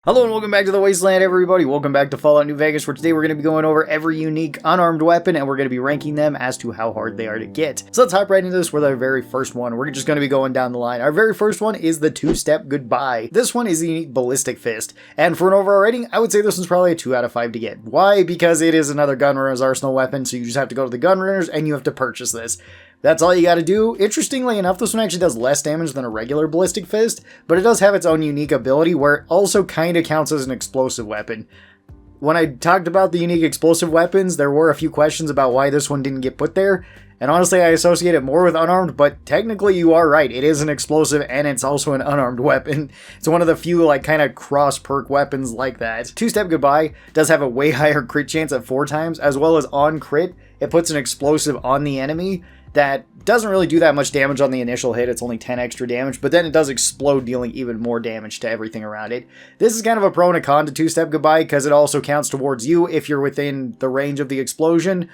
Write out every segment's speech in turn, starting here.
Hello and welcome back to the Wasteland, everybody. Welcome back to Fallout New Vegas, where today we're going to be going over every unique unarmed weapon, and we're going to be ranking them as to how hard they are to get. So let's hop right into this with our very first one. We're just going to be going down the line. Our very first one is the two-step goodbye. This one is the unique Ballistic Fist, and for an overall rating, I would say this one's probably a 2 out of 5 to get. Why? Because it is another Gunrunner's Arsenal weapon, so you just have to go to the Gunrunners and you have to purchase this. That's all you gotta do. Interestingly enough, this one actually does less damage than a regular Ballistic Fist, but it does have its own unique ability where it also kind of counts as an explosive weapon. When I talked about the unique explosive weapons, there were a few questions about why this one didn't get put there, and honestly I associate it more with unarmed, but technically you are right, it is an explosive and it's also an unarmed weapon. It's one of the few kind of cross-perk weapons like that. Two-Step Goodbye does have a way higher crit chance at 4 times, as well as on crit, it puts an explosive on the enemy that doesn't really do that much damage on the initial hit. It's only 10 extra damage, but then it does explode, dealing even more damage to everything around it. This is kind of a pro and a con to Two-Step Goodbye, because it also counts towards you if you're within the range of the explosion,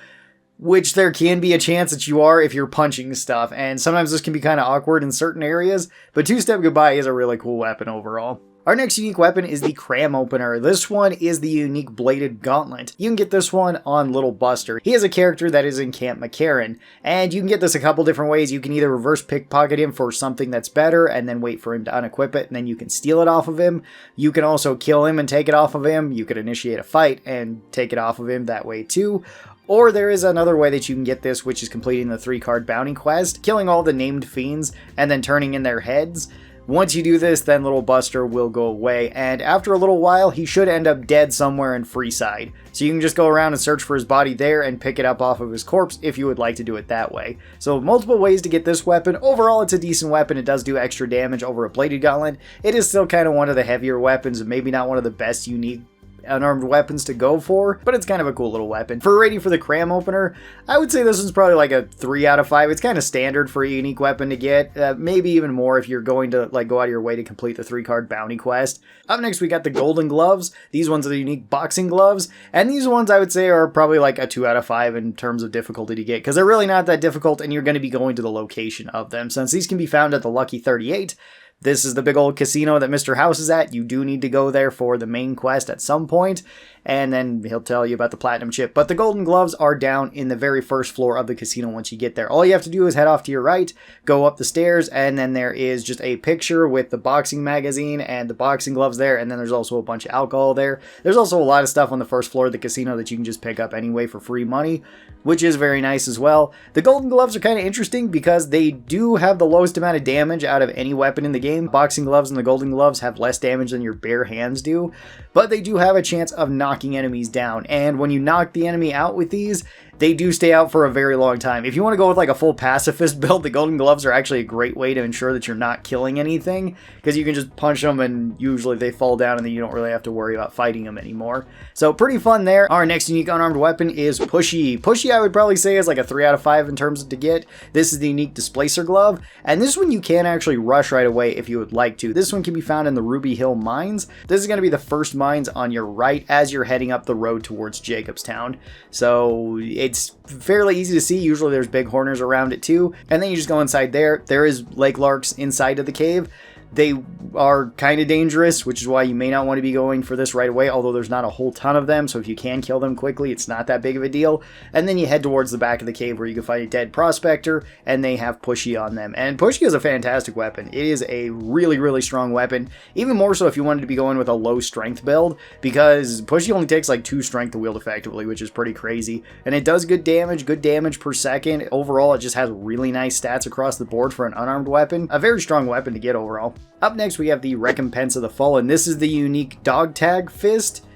which there can be a chance that you are if you're punching stuff, and sometimes this can be kind of awkward in certain areas, but Two-Step Goodbye is a really cool weapon overall. Our next unique weapon is the Cram Opener. This one is the unique Bladed Gauntlet. You can get this one on Little Buster. He is a character that is in Camp McCarran, and you can get this a couple different ways. You can either reverse pickpocket him for something that's better, and then wait for him to unequip it, and then you can steal it off of him. You can also kill him and take it off of him. You could initiate a fight and take it off of him that way too. Or there is another way that you can get this, which is completing the 3-card bounty quest, killing all the named fiends, and then turning in their heads. Once you do this, then Little Buster will go away, and after a little while, he should end up dead somewhere in Freeside. So you can just go around and search for his body there and pick it up off of his corpse if you would like to do it that way. So multiple ways to get this weapon. Overall, it's a decent weapon. It does do extra damage over a Bladed Gauntlet. It is still kind of one of the heavier weapons, and maybe not one of the best unique unarmed weapons to go for, but it's kind of a cool little weapon. For a rating for the Cram Opener, I would say this one's probably like a 3 out of 5. It's kind of standard for a unique weapon to get, maybe even more if you're going to go out of your way to complete the 3-card bounty quest. Up next we got the Golden Gloves. These ones are the unique boxing gloves, and these ones I would say are probably like a 2 out of 5 in terms of difficulty to get, because they're really not that difficult and you're going to be going to the location of them. Since these can be found at the Lucky 38, this is the big old casino that Mr. House is at. You do need to go there for the main quest at some point, and then he'll tell you about the platinum chip. But the Golden Gloves are down in the very first floor of the casino once you get there. All you have to do is head off to your right, go up the stairs, and then there is just a picture with the boxing magazine and the boxing gloves there, and then there's also a bunch of alcohol there. There's also a lot of stuff on the first floor of the casino that you can just pick up anyway for free money, which is very nice as well. The Golden Gloves are kind of interesting because they do have the lowest amount of damage out of any weapon in the game. Boxing gloves and the Golden Gloves have less damage than your bare hands do, but they do have a chance of knocking enemies down, and when you knock the enemy out with these, they do stay out for a very long time. If you want to go with like a full pacifist build, the Golden Gloves are actually a great way to ensure that you're not killing anything, because you can just punch them and usually they fall down and then you don't really have to worry about fighting them anymore. So pretty fun there. Our next unique unarmed weapon is Pushy. Pushy I would probably say is like a 3 out of 5 in terms of to get. This is the unique Displacer Glove, and this one you can actually rush right away if you would like to. This one can be found in the Ruby Hill Mines. This is going to be the first mines on your right as you're heading up the road towards Jacobstown. So it's fairly easy to see. Usually there's big horners around it too. And then you just go inside there. There is lake larks inside of the cave. They are kind of dangerous, which is why you may not want to be going for this right away, although there's not a whole ton of them, so if you can kill them quickly, it's not that big of a deal. And then you head towards the back of the cave where you can find a dead prospector, and they have Pushy on them. And Pushy is a fantastic weapon. It is a really, really strong weapon, even more so if you wanted to be going with a low strength build, because Pushy only takes like 2 strength to wield effectively, which is pretty crazy. And it does good damage per second. Overall, it just has really nice stats across the board for an unarmed weapon. A very strong weapon to get overall. Up next, we have the Recompense of the Fallen. This is the unique Dog Tag Fist,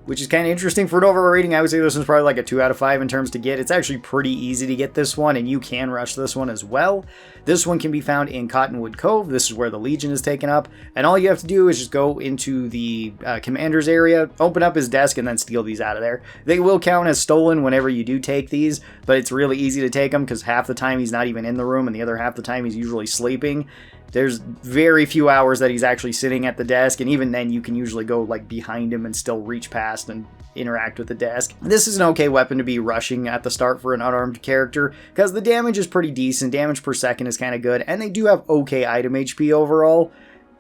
which is kind of interesting. For an overall rating, I would say this one's probably like a 2 out of 5 in terms to get. It's actually pretty easy to get this one, and you can rush this one as well. This one can be found in Cottonwood Cove. This is where the Legion is taken up, and all you have to do is just go into the commander's area, open up his desk, and then steal these out of there. They will count as stolen whenever you do take these, but it's really easy to take them because half the time he's not even in the room, and the other half the time he's usually sleeping. There's very few hours that he's actually sitting at the desk, and even then you can usually go like behind him and still reach past and interact with the desk. This is an okay weapon to be rushing at the start for an unarmed character, because the damage is pretty decent. Damage per second is kind of good, and they do have okay item HP overall.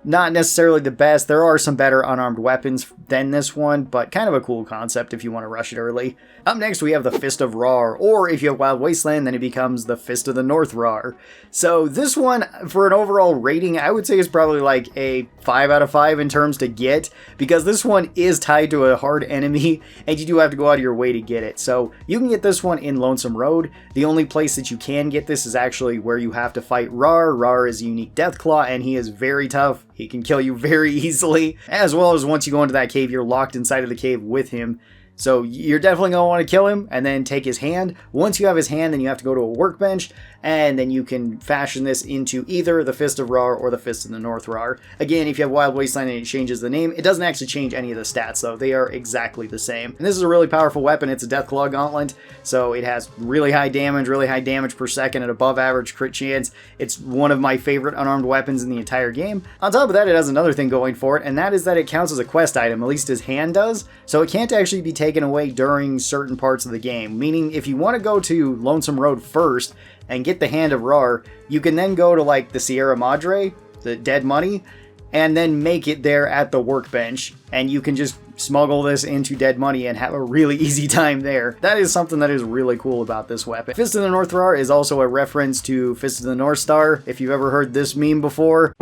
Not necessarily the best. There are some better unarmed weapons than this one, but kind of a cool concept if you want to rush it early. Up next, we have the Fist of Rawr, or if you have Wild Wasteland, then it becomes the Fist of the North Rawr. So this one, for an overall rating, I would say is probably like a 5 out of 5 in terms to get, because this one is tied to a hard enemy, and you do have to go out of your way to get it. So you can get this one in Lonesome Road. The only place that you can get this is actually where you have to fight Rawr. Rawr is a unique Deathclaw, and he is very tough. He can kill you very easily, as well as once you go into that cave, you're locked inside of the cave with him. So you're definitely going to want to kill him and then take his hand. Once you have his hand, then you have to go to a workbench, and then you can fashion this into either the Fist of Rawr or the Fist of the North Rawr. Again, if you have Wild Wasteland and it changes the name, it doesn't actually change any of the stats though. They are exactly the same. And this is a really powerful weapon. It's a Deathclaw Gauntlet, so it has really high damage per second, and above average crit chance. It's one of my favorite unarmed weapons in the entire game. On top of that, it has another thing going for it, and that is that it counts as a quest item, at least his hand does, so it can't actually be taken away during certain parts of the game. Meaning, if you want to go to Lonesome Road first and get the Hand of Rawr, you can then go to like the Sierra Madre, the Dead Money, and then make it there at the workbench, and you can just smuggle this into Dead Money and have a really easy time there. That is something that is really cool about this weapon. Fist of the North Rawr is also a reference to Fist of the North Star, if you've ever heard this meme before.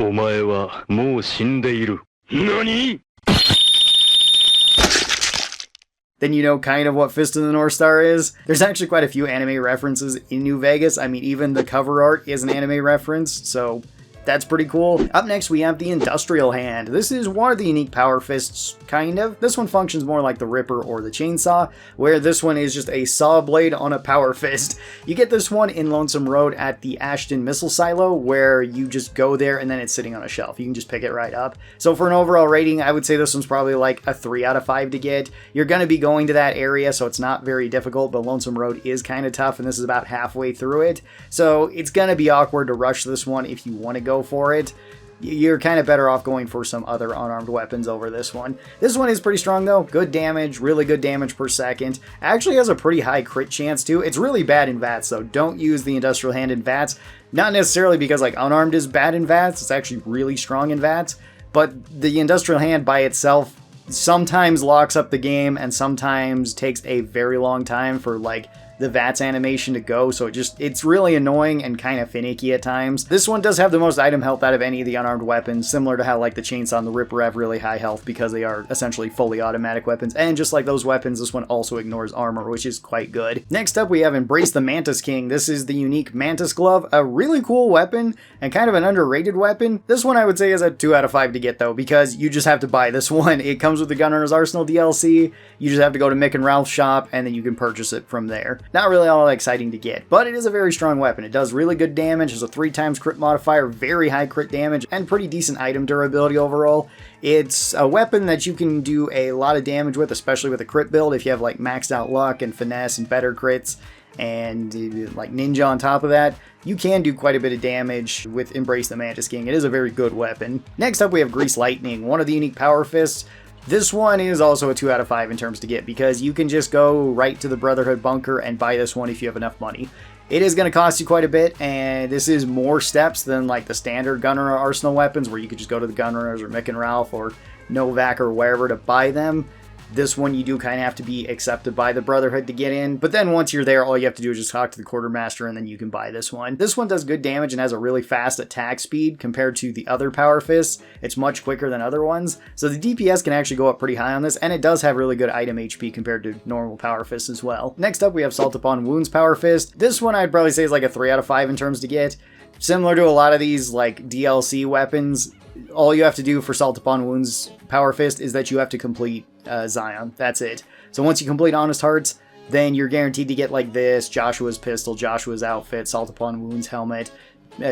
Then you know kind of what Fist of the North Star is. There's actually quite a few anime references in New Vegas. I mean, even the cover art is an anime reference, so that's pretty cool. Up next, we have the Industrial Hand. This is one of the unique power fists, kind of. This one functions more like the Ripper or the Chainsaw, where this one is just a saw blade on a power fist. You get this one in Lonesome Road at the Ashton Missile Silo, where you just go there and then it's sitting on a shelf. You can just pick it right up. So for an overall rating, I would say this one's probably like a 3 out of 5 to get. You're going to be going to that area, so it's not very difficult, but Lonesome Road is kind of tough, and this is about halfway through it. So it's going to be awkward to rush this one if you want to go for it. You're kind of better off going for some other unarmed weapons over this one. This one is pretty strong though. Good damage, really good damage per second. Actually has a pretty high crit chance too. It's really bad in VATS though. Don't use the Industrial Hand in VATS. Not necessarily because like unarmed is bad in VATS. It's actually really strong in VATS. But the Industrial Hand by itself sometimes locks up the game and sometimes takes a very long time for like the VATS animation to go, so it's really annoying and kind of finicky at times. This one does have the most item health out of any of the unarmed weapons, similar to how like the Chainsaw and the Ripper have really high health because they are essentially fully automatic weapons, and just like those weapons, this one also ignores armor, which is quite good. Next up, we have Embrace the Mantis King. This is the unique Mantis Glove, a really cool weapon and kind of an underrated weapon. This one I would say is a 2 out of 5 to get though, because you just have to buy this one. It comes with the Gunrunner's Arsenal DLC. You just have to go to Mick and Ralph's shop and then you can purchase it from there. Not really all that exciting to get, but it is a very strong weapon. It does really good damage, has a 3 times crit modifier, very high crit damage, and pretty decent item durability overall. It's a weapon that you can do a lot of damage with, especially with a crit build if you have like maxed out luck and finesse and better crits and like ninja on top of that. You can do quite a bit of damage with Embrace the Mantis King. It is a very good weapon. Next up, we have Grease Lightning, one of the unique power fists. This one is also a 2 out of 5 in terms to get, because you can just go right to the Brotherhood bunker and buy this one if you have enough money. It is going to cost you quite a bit, and this is more steps than like the standard Gunrunner Arsenal weapons, where you could just go to the Gunrunners or Mick and Ralph or Novak or wherever to buy them. This one you do kind of have to be accepted by the Brotherhood to get in, but then once you're there, all you have to do is just talk to the Quartermaster and then you can buy this one. This one does good damage and has a really fast attack speed compared to the other power fists. It's much quicker than other ones, so the DPS can actually go up pretty high on this, and it does have really good item HP compared to normal power fists as well. Next up, we have Salt Upon Wounds power fist. This one I'd probably say is like a 3 out of 5 in terms to get. Similar to a lot of these like DLC weapons, all you have to do for Salt Upon Wounds power fist is that you have to complete Zion. That's it. So once you complete Honest Hearts, then you're guaranteed to get like this, Joshua's pistol, Joshua's outfit, Salt Upon Wounds helmet,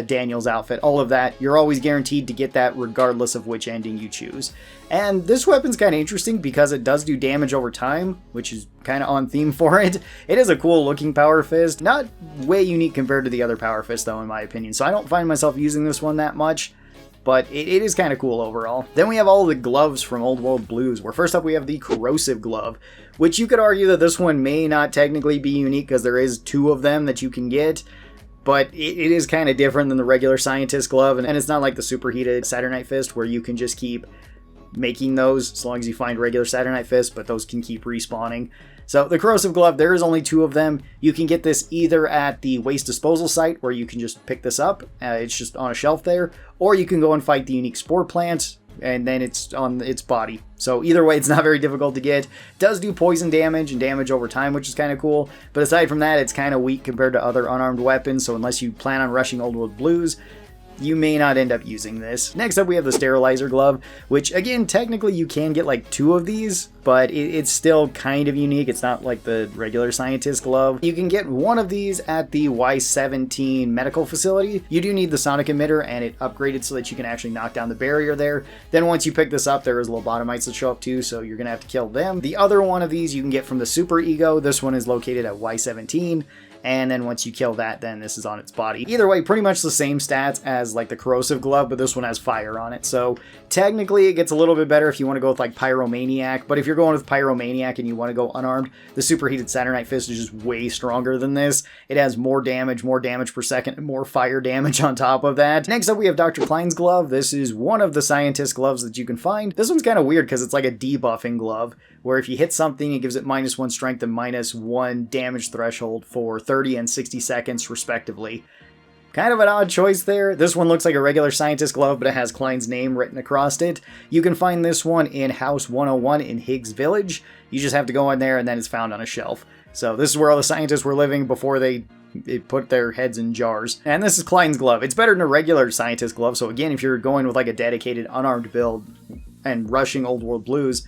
Daniel's outfit, all of that. You're always guaranteed to get that regardless of which ending you choose. And this weapon's kind of interesting because it does do damage over time, which is kind of on theme for it. It is a cool looking power fist. Not way unique compared to the other power fists though, in my opinion. So I don't find myself using this one that much, but it is kind of cool overall. Then we have all the gloves from Old World Blues, where first up we have the Corrosive Glove, which you could argue that this one may not technically be unique because there is 2 of them that you can get. but it is kind of different than the regular Scientist Glove, and it's not like the superheated Saturnite Fist where you can just keep making those as long as you find regular Saturnite Fist, but those can keep respawning. So the Corrosive Glove, there is only 2 of them. You can get this either at the waste disposal site where you can just pick this up. It's just on a shelf there. Or you can go and fight the unique spore plant, and then it's on its body. So either way, it's not very difficult to get. It does do poison damage and damage over time, which is kind of cool. But aside from that, it's kind of weak compared to other unarmed weapons. So unless you plan on rushing Old World Blues, you may not end up using this. Next up, we have the Sterilizer Glove, which again, technically you can get like 2 of these, but it's still kind of unique. It's not like the regular Scientist Glove. You can get 1 of these at the Y17 medical facility. You do need the sonic emitter, and it upgraded so that you can actually knock down the barrier there. Then once you pick this up, there is lobotomites that show up too, so you're gonna have to kill them. The other one of these you can get from the Super Ego. This one is located at Y17. And then once you kill that, then this is on its body. Either way, pretty much the same stats as like the Corrosive Glove, but this one has fire on it. So technically it gets a little bit better if you want to go with like Pyromaniac, but if you're going with Pyromaniac and you want to go unarmed, the Superheated Saturnite Fist is just way stronger than this. It has more damage per second, and more fire damage on top of that. Next up, we have Dr. Klein's Glove. This is one of the Scientist Gloves that you can find. This one's kind of weird because it's like a debuffing glove, where if you hit something, it gives it -1 strength and -1 damage threshold for 30 and 60 seconds, respectively. Kind of an odd choice there. This one looks like a regular Scientist Glove, but it has Klein's name written across it. You can find this one in House 101 in Higgs Village. You just have to go in there, and then it's found on a shelf. So this is where all the scientists were living before they put their heads in jars. And this is Klein's Glove. It's better than a regular Scientist Glove, so again, if you're going with like a dedicated unarmed build and rushing Old World Blues,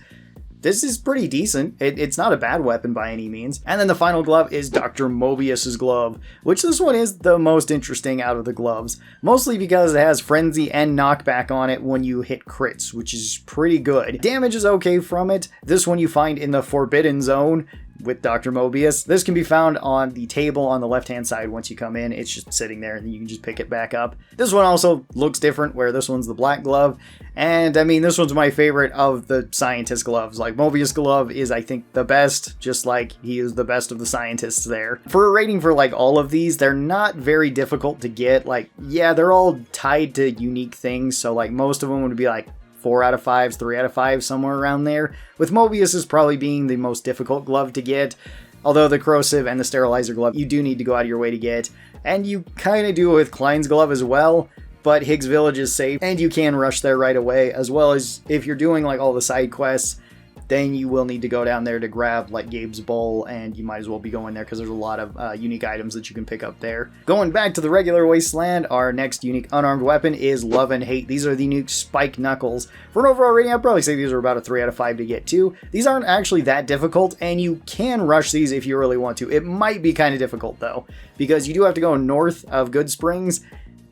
this is pretty decent. It's not a bad weapon by any means. And then the final glove is Dr. Mobius's Glove, which this one is the most interesting out of the gloves. Mostly because it has Frenzy and Knockback on it when you hit crits, which is pretty good. Damage is okay from it. This one you find in the Forbidden Zone with Dr. Mobius. This can be found on the table on the left-hand side once you come in. It's just sitting there and you can just pick it back up. This one also looks different, where this one's the black glove. And I mean, this one's my favorite of the Scientist Gloves. Like, Mobius Glove is, I think, the best, just like he is the best of the scientists there. For a rating for like all of these, they're not very difficult to get. Like, yeah, they're all tied to unique things. So like most of them would be like 4 out of 5s, 3 out of 5, somewhere around there. With Mobius as probably being the most difficult glove to get, although the Corrosive and the Sterilizer Glove you do need to go out of your way to get, and you kind of do it with Klein's Glove as well, but Higgs Village is safe, and you can rush there right away, as well as if you're doing like all the side quests, then you will need to go down there to grab like Gabe's Bowl, and you might as well be going there because there's a lot of unique items that you can pick up there. Going back to the regular Wasteland, our next unique unarmed weapon is Love and Hate. These are the unique Spike Knuckles. For an overall rating, I'd probably say these are about a 3 out of 5 to get too. These aren't actually that difficult, and you can rush these if you really want to. It might be kind of difficult though, because you do have to go north of Good Springs.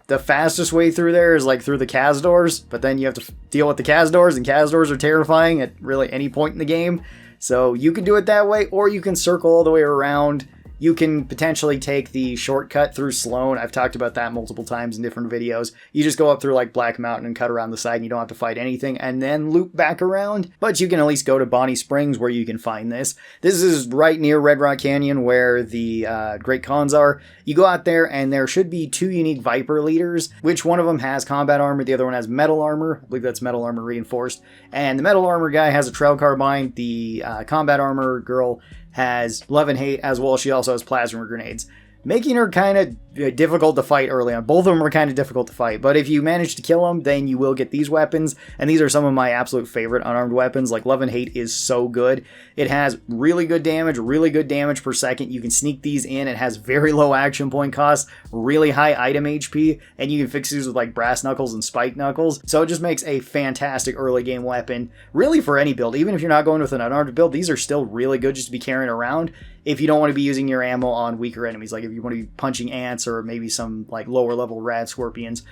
The fastest way through there is like through the Kaz doors, but then you have to deal with the Kaz doors, and Kaz doors are terrifying at really any point in the game. So you can do it that way, or you can circle all the way around. You can potentially take the shortcut through Sloan. I've talked about that multiple times in different videos. You just go up through like Black Mountain and cut around the side, and you don't have to fight anything, and then loop back around. But you can at least go to Bonnie Springs where you can find this. This is right near Red Rock Canyon where the Great Khans are. You go out there, and there should be 2 unique Viper leaders, which one of them has combat armor, the other one has metal armor. I believe that's metal armor reinforced. And the metal armor guy has a trail carbine. The combat armor girl has Love and Hate, as well as she also has plasma grenades, making her kind of difficult to fight early on. Both of them are kind of difficult to fight, but if you manage to kill them, then you will get these weapons, and these are some of my absolute favorite unarmed weapons. Like, Love and Hate is so good. It has really good damage per second. You can sneak these in. It has very low action point cost, really high item HP, and you can fix these with like Brass Knuckles and Spike Knuckles, so it just makes a fantastic early game weapon, really for any build. Even if you're not going with an unarmed build, these are still really good just to be carrying around if you don't want to be using your ammo on weaker enemies. Like if you want to be punching ants or maybe some like lower level rad scorpions,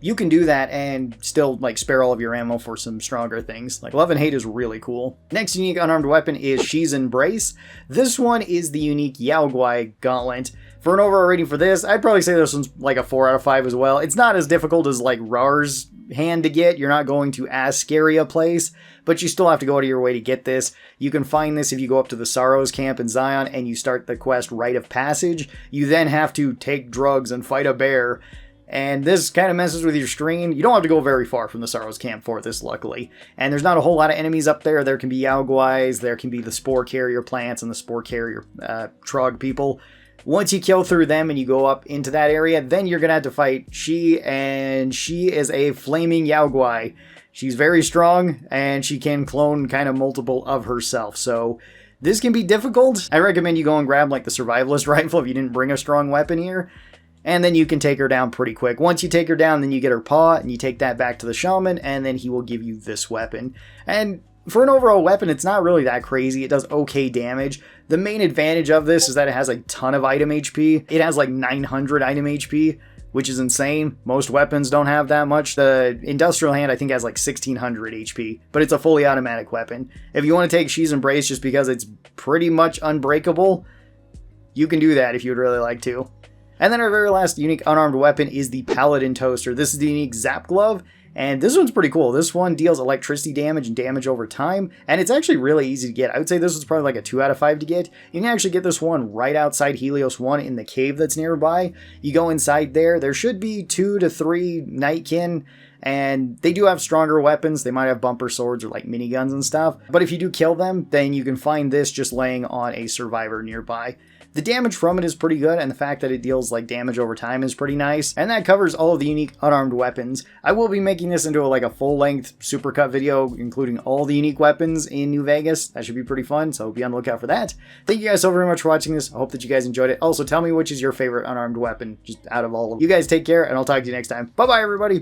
you can do that and still like spare all of your ammo for some stronger things. Like, Love and Hate is really cool. Next unique unarmed weapon is She's Embrace. This one is the unique Yao Guai Gauntlet. For an overall rating for this, I'd probably say this one's like a 4 out of 5 as well. It's not as difficult as like Rawr's hand to get. You're not going to as scary a place, but you still have to go out of your way to get this. You can find this if you go up to the Sorrows camp in Zion and you start the quest Rite of Passage. You then have to take drugs and fight a bear, and this kind of messes with your screen. You don't have to go very far from the Sorrows camp for this, luckily. And there's not a whole lot of enemies up there. There can be Yaoguais, there can be the Spore Carrier plants and the Spore Carrier Trog people. Once you kill through them and you go up into that area, then you're going to have to fight She, and she is a flaming Yaoguai. She's very strong, and she can clone kind of multiple of herself, so this can be difficult. I recommend you go and grab like the Survivalist rifle if you didn't bring a strong weapon here, and then you can take her down pretty quick. Once you take her down, then you get her paw, and you take that back to the Shaman, and then he will give you this weapon. And for an overall weapon, it's not really that crazy. It does okay damage. The main advantage of this is that it has a ton of item HP. It has like 900 item HP, which is insane. Most weapons don't have that much. The Industrial Hand, I think, has like 1600 HP, but it's a fully automatic weapon. If you want to take She's Embrace just because it's pretty much unbreakable, you can do that if you would really like to. And then our very last unique unarmed weapon is the Paladin Toaster. This is the unique Zap Glove, and this one's pretty cool. This one deals electricity damage and damage over time, and it's actually really easy to get. I would say this was probably like a 2 out of 5 to get. You can actually get this one right outside Helios 1 in the cave that's nearby. You go inside there. There should be 2 to 3 Nightkin, and they do have stronger weapons. They might have bumper swords or like miniguns and stuff. But if you do kill them, then you can find this just laying on a survivor nearby. The damage from it is pretty good, and the fact that it deals like damage over time is pretty nice. And that covers all of the unique unarmed weapons. I will be making this into like a full-length supercut video, including all the unique weapons in New Vegas. That should be pretty fun, so be on the lookout for that. Thank you guys so very much for watching this. I hope that you guys enjoyed it. Also, tell me which is your favorite unarmed weapon, just out of all of them. You guys take care, and I'll talk to you next time. Bye-bye, everybody!